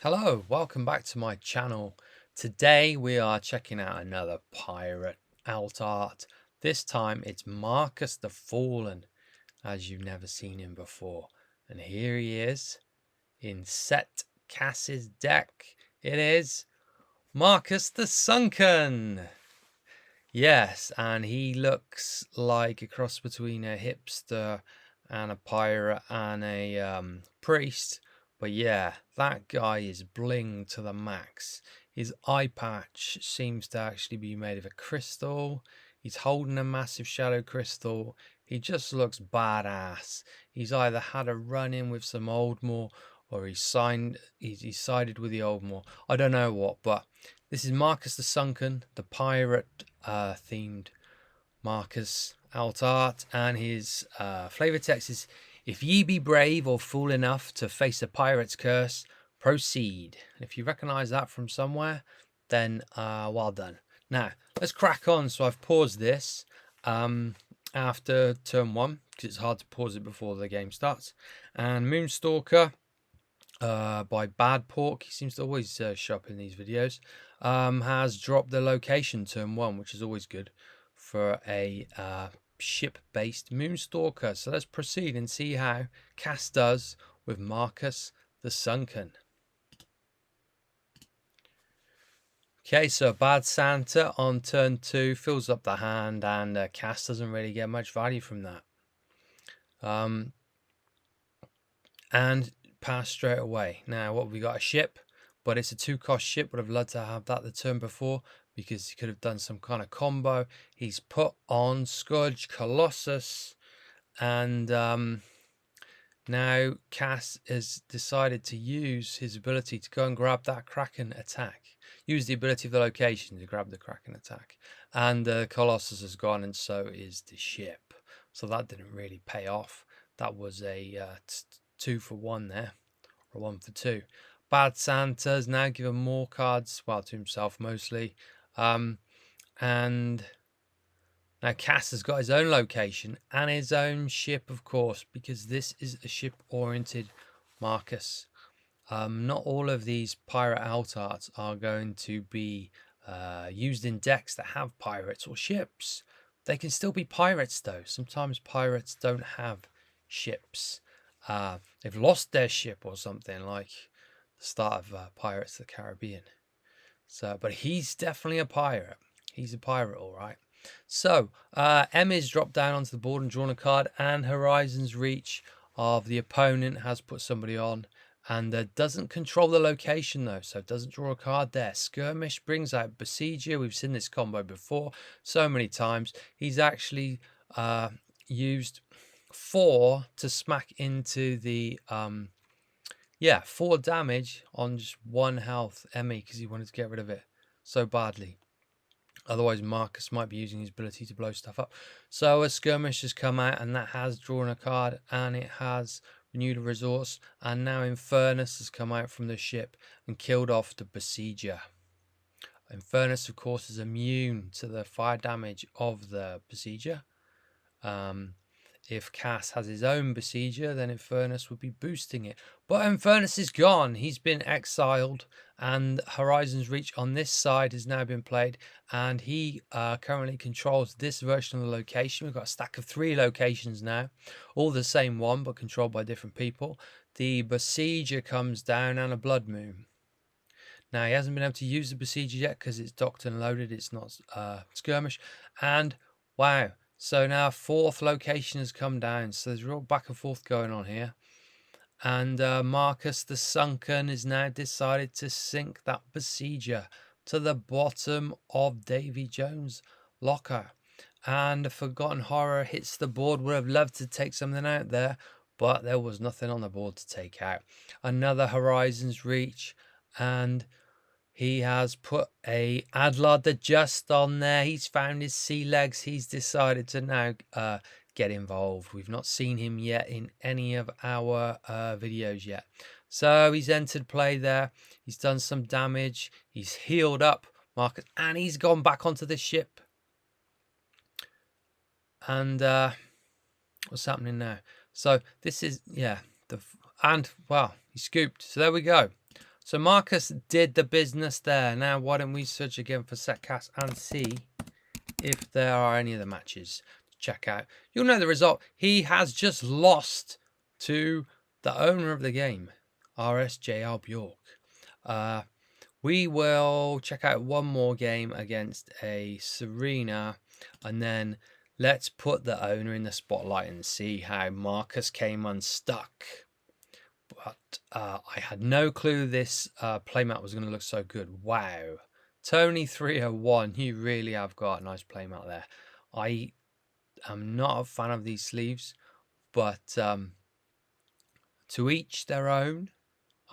Hello, welcome back to my channel. Today we are checking out another pirate alt art. This time it's Markus the Fallen, as you've never seen him before. And here he is in SET Kass's deck. It is Markus the Sunken. Yes, and he looks like a cross between a hipster and a pirate and a priest. But yeah, that guy is bling to the max. His eye patch seems to actually be made of a crystal. He's holding a massive shadow crystal. He just looks badass. He's either had a run-in with some Oldmore or he's sided with the Oldmore. I don't know what, but this is Markus the Sunken, the pirate themed Markus alt art, and his flavor text is: if ye be brave or fool enough to face a pirate's curse, proceed. And if you recognize that from somewhere, then well done. Now let's crack on. So I've paused this after turn 1 because it's hard to pause it before the game starts. And Moonstalker by Bad Pork, he seems to always show up in these videos, has dropped the location turn 1, which is always good for a ship-based Moonstalker. So let's proceed and see how Kass does with Markus the Sunken. Okay, so Bad Santa on turn 2 fills up the hand, and Kass doesn't really get much value from that. And pass straight away. Now, what have we got? A ship, but it's a 2-cost ship. Would have loved to have that the turn before because he could have done some kind of combo. He's put on Scourge Colossus, and now Kass has decided to use his ability to go and grab that Kraken Attack. Use the ability of the location to grab the Kraken Attack. And the Colossus has gone, and so is the ship. So that didn't really pay off. That was a 2 for 1 there, or 1 for 2. Bad Santa's now given more cards, well, to himself mostly. And now Kass has got his own location and his own ship, of course, because this is a ship-oriented Markus. Not all of these pirate alt arts are going to be used in decks that have pirates or ships. They can still be pirates, though. Sometimes pirates don't have ships. They've lost their ship or something, like the start of Pirates of the Caribbean. So, but he's definitely a pirate. He's a pirate, all right. So, M is dropped down onto the board and drawn a card, and Horizon's Reach of the opponent has put somebody on, and doesn't control the location though, so doesn't draw a card there. Skirmish brings out Besieger. We've seen this combo before so many times. He's actually used 4 to smack into the 4 damage on just 1 health Emmy because he wanted to get rid of it so badly. Otherwise Markus might be using his ability to blow stuff up. So a Skirmish has come out, and that has drawn a card, and it has renewed a resource, and now Infernus has come out from the ship and killed off the Besieger. Infernus, of course, is immune to the fire damage of the Besieger. If Kass has his own Besieger, then Infernus would be boosting it. But Infernus is gone. He's been exiled, and Horizon's Reach on this side has now been played, and he currently controls this version of the location. We've got a stack of 3 locations now, all the same one, but controlled by different people. The Besieger comes down, and a Blood Moon. Now, he hasn't been able to use the Besieger yet because it's docked and loaded. It's not Skirmish. And, wow. So now 4th location has come down. So there's real back and forth going on here. And Markus the Sunken has now decided to sink that Besieger to the bottom of Davy Jones' locker. And Forgotten Horror hits the board. Would have loved to take something out there, but there was nothing on the board to take out. Another Horizon's Reach, and he has put a Adlard the Just on there. He's found his sea legs. He's decided to now get involved. We've not seen him yet in any of our videos yet. So he's entered play there. He's done some damage. He's healed up Markus, and he's gone back onto the ship. And what's happening now? So this is, well, he scooped. So there we go. So Markus did the business there. Now, why don't we search again for SET Kass and see if there are any other matches to check out. You'll know the result. He has just lost to the owner of the game, RSJR Bjork. We will check out one more game against a Serena, and then let's put the owner in the spotlight and see how Markus came unstuck. But I had no clue this playmat was going to look so good. Wow. Tony 301, you really have got a nice playmat there. I am not a fan of these sleeves, but to each their own.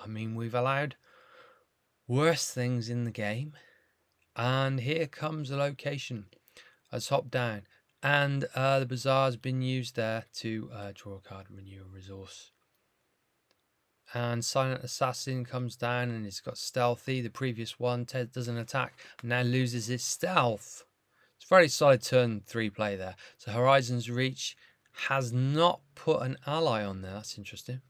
I mean, we've allowed worse things in the game. And here comes the location. Let's hop down. And the Bazaar has been used there to draw a card, renew a resource. And Silent Assassin comes down and it's got Stealthy. The previous one doesn't attack, now loses its stealth. It's very solid turn 3 play there. So Horizon's Reach has not put an ally on there. That's interesting.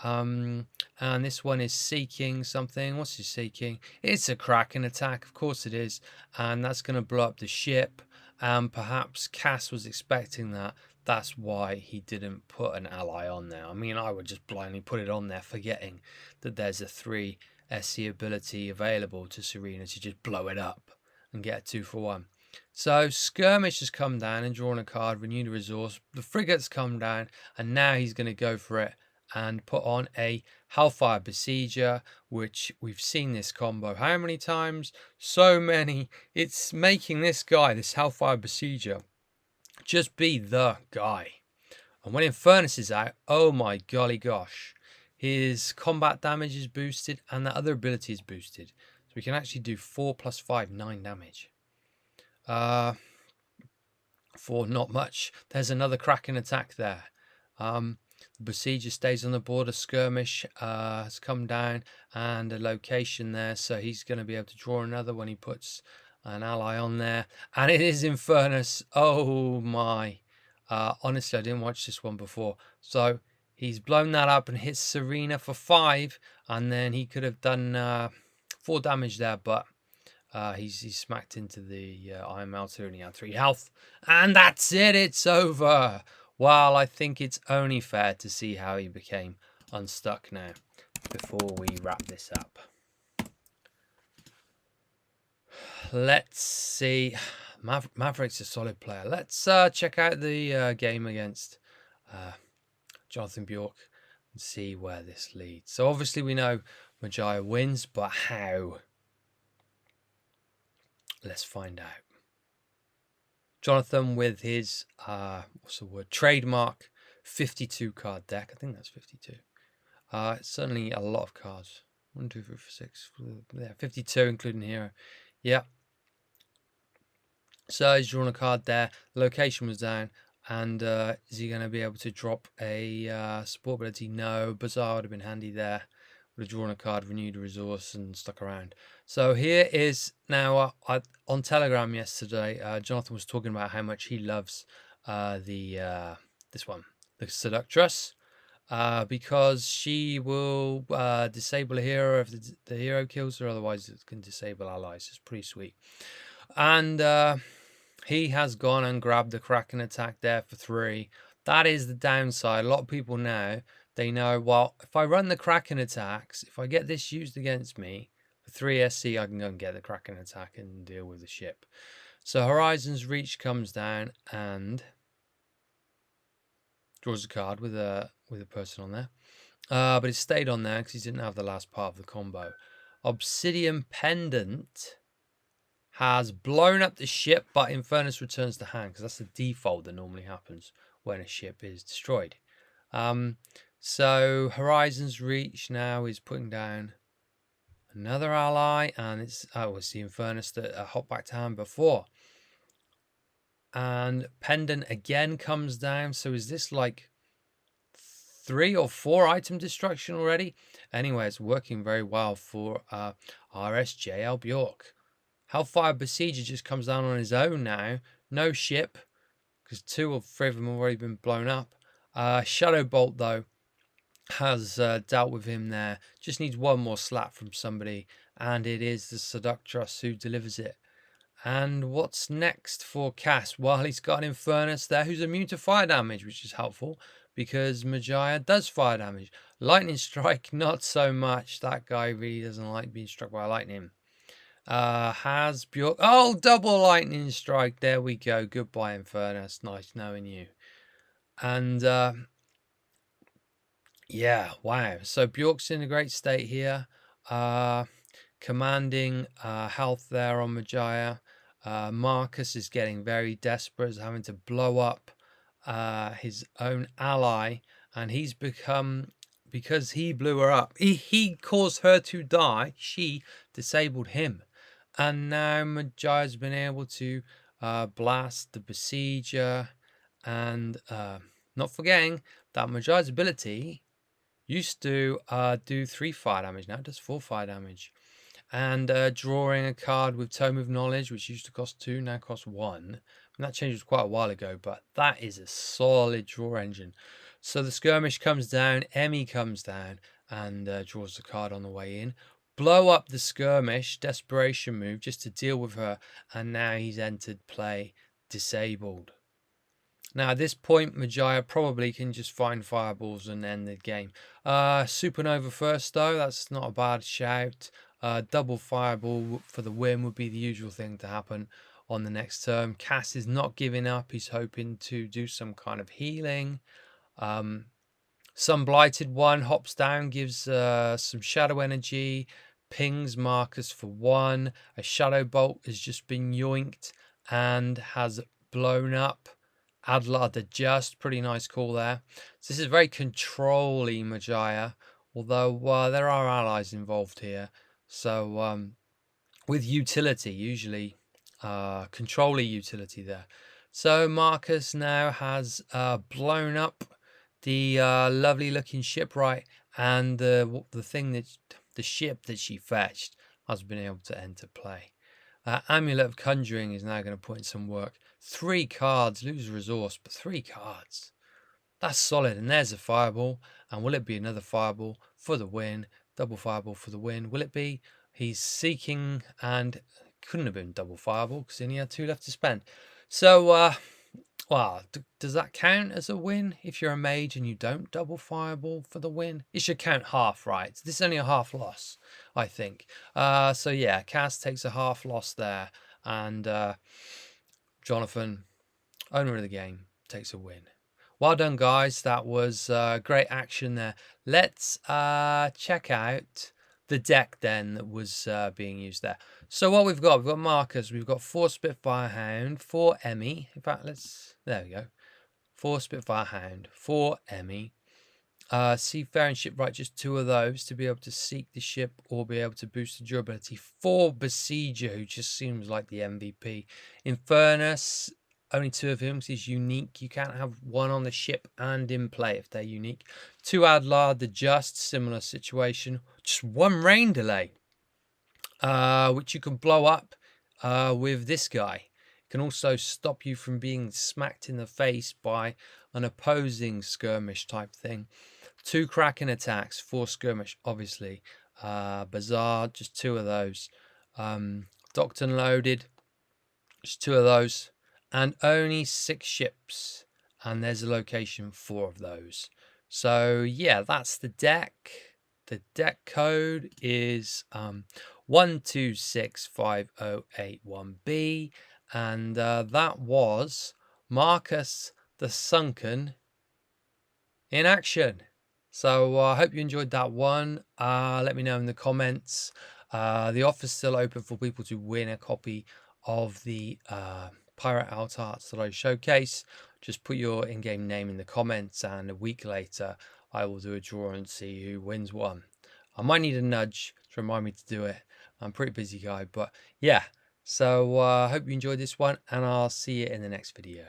And this one is seeking something. What's he seeking? It's a Kraken Attack. Of course it is. And that's going to blow up the ship. And perhaps Kass was expecting that. That's why he didn't put an ally on there. I mean, I would just blindly put it on there, forgetting that there's a 3 SC ability available to Serena to just blow it up and get a 2 for 1. So Skirmish has come down and drawn a card, renewed a resource. The Frigate's come down, and now he's going to go for it and put on a Hellfire Besieger, which we've seen this combo how many times? So many. It's making this guy, this Hellfire Besieger, just be the guy. And when Infernus is out, oh my golly gosh, his combat damage is boosted and that other ability is boosted. So we can actually do 4 + 5, 9 damage. For not much. There's another Kraken Attack there. Besieger stays on the border. Skirmish has come down and a location there, so he's going to be able to draw another when he puts an ally on there. And it is Infernus. Oh my. Honestly, I didn't watch this one before. So he's blown that up and hits Serena for 5, and then he could have done 4 damage there, but he's smacked into the Iron Melter and he had 3 health. And that's it. It's over. Well, I think it's only fair to see how he became unstuck now before we wrap this up. Let's see. Maverick's a solid player. Let's check out the game against Jonathan Bjork and see where this leads. So obviously we know Majaya wins, but how? Let's find out. Jonathan with his, what's the word, trademark 52 card deck. I think that's 52. It's certainly a lot of cards. 1, 2, 3, 4, 6. Yeah, 52 including hero. Yeah. So he's drawn a card there. The location was down. And is he going to be able to drop a support ability? No. Bazaar would have been handy there. Would have drawn a card, renewed a resource, and stuck around. So here is now on Telegram yesterday. Jonathan was talking about how much he loves this one, the Seductress, because she will disable a hero if the hero kills her. Otherwise, it can disable allies. It's pretty sweet. And he has gone and grabbed the Kraken Attack there for 3. That is the downside. A lot of people now, they know, well, if I run the Kraken Attacks, if I get this used against me, for 3 SC, I can go and get the Kraken Attack and deal with the ship. So Horizon's Reach comes down and draws a card with a person on there. But it stayed on there because he didn't have the last part of the combo. Obsidian Pendant has blown up the ship, but Infernus returns to hand because that's the default that normally happens when a ship is destroyed. So Horizon's Reach now is putting down another ally, and it's the Infernus that hopped back to hand before. And Pendant again comes down. So is this like 3 or 4 item destruction already? Anyway, it's working very well for RSJL Bjork. Hellfire Besieger just comes down on his own now. No ship, because 2 or 3 of them have already been blown up. Shadow Bolt, though, has dealt with him there. Just needs one more slap from somebody, and it is the Seductress who delivers it. And what's next for Kass? Well, he's got an Infernus there who's immune to fire damage, which is helpful because Majaya does fire damage. Lightning Strike, not so much. That guy really doesn't like being struck by lightning. Has Bjork... Oh, double Lightning Strike. There we go. Goodbye, Infernus. Nice knowing you. And, yeah, wow. So Bjork's in a great state here. Commanding health there on Majaya. Markus is getting very desperate, having to blow up his own ally, and he's become, because he blew her up, he caused her to die, she disabled him, and now Majaya's been able to blast the Besieger, and not forgetting that Majaya's ability used to do 3 fire damage, now it does 4 fire damage. And drawing a card with Tome of Knowledge, which used to cost 2, now costs 1. And that changed quite a while ago, but that is a solid draw engine. So the Skirmish comes down, Emmy comes down, and draws the card on the way in. Blow up the Skirmish, desperation move, just to deal with her, and now he's entered play disabled. Now at this point, Majaya probably can just find fireballs and end the game. Supernova first though, that's not a bad shout. Double fireball for the win would be the usual thing to happen on the next turn. Kass is not giving up. He's hoping to do some kind of healing. Some Blighted one hops down, gives some shadow energy, pings Markus for 1. A shadow bolt has just been yoinked and has blown up Adlard the Just. Pretty nice call there. So this is very controlly Majaya, although there are allies involved here. So with utility, usually controlly utility there. So Markus now has blown up the lovely looking shipwright, and the thing that the ship that she fetched has been able to enter play. Amulet of Conjuring is now going to put in some work. 3 cards, lose resource, but 3 cards. That's solid. And there's a fireball. And will it be another fireball for the win? Double fireball for the win. Will it be? He's seeking, and couldn't have been double fireball because he only had 2 left to spend. So, well, does that count as a win if you're a mage and you don't double fireball for the win? It should count half, right? This is only a half loss, I think. So yeah, Kass takes a half loss there, and Jonathan, owner of the game, takes a win. Well done, guys. That was great action there. Let's check out the deck then that was being used there. So what we've got Markus, we've got 4 Spitfire Hound, 4 Emmy. In fact, there we go. 4 Spitfire Hound, 4 Emmy. Seafaring Shipwright, just 2 of those to be able to seek the ship or be able to boost the durability. 4 Besieger, who just seems like the MVP. Infernus, only 2 of him because he's unique. You can't have 1 on the ship and in play if they're unique. 2 Adlard the Just, similar situation. Just 1 rain delay, which you can blow up with this guy. It can also stop you from being smacked in the face by an opposing skirmish type thing. 2 Kraken attacks, 4 skirmish, obviously. Bazaar, just 2 of those. Docked and loaded, just 2 of those. And only 6 ships, and there's a location 4 of those. So yeah, that's the deck. The deck code is 1265081B, and that was Markus the Sunken in action. So I hope you enjoyed that one. Let me know in the comments. The offer's still open for people to win a copy of the Pirate Alt Arts that I showcase. Just put your in-game name in the comments, and a week later I will do a draw and see who wins one. I might need a nudge to remind me to do it. I'm a pretty busy guy, but yeah. So I hope you enjoyed this one, and I'll see you in the next video.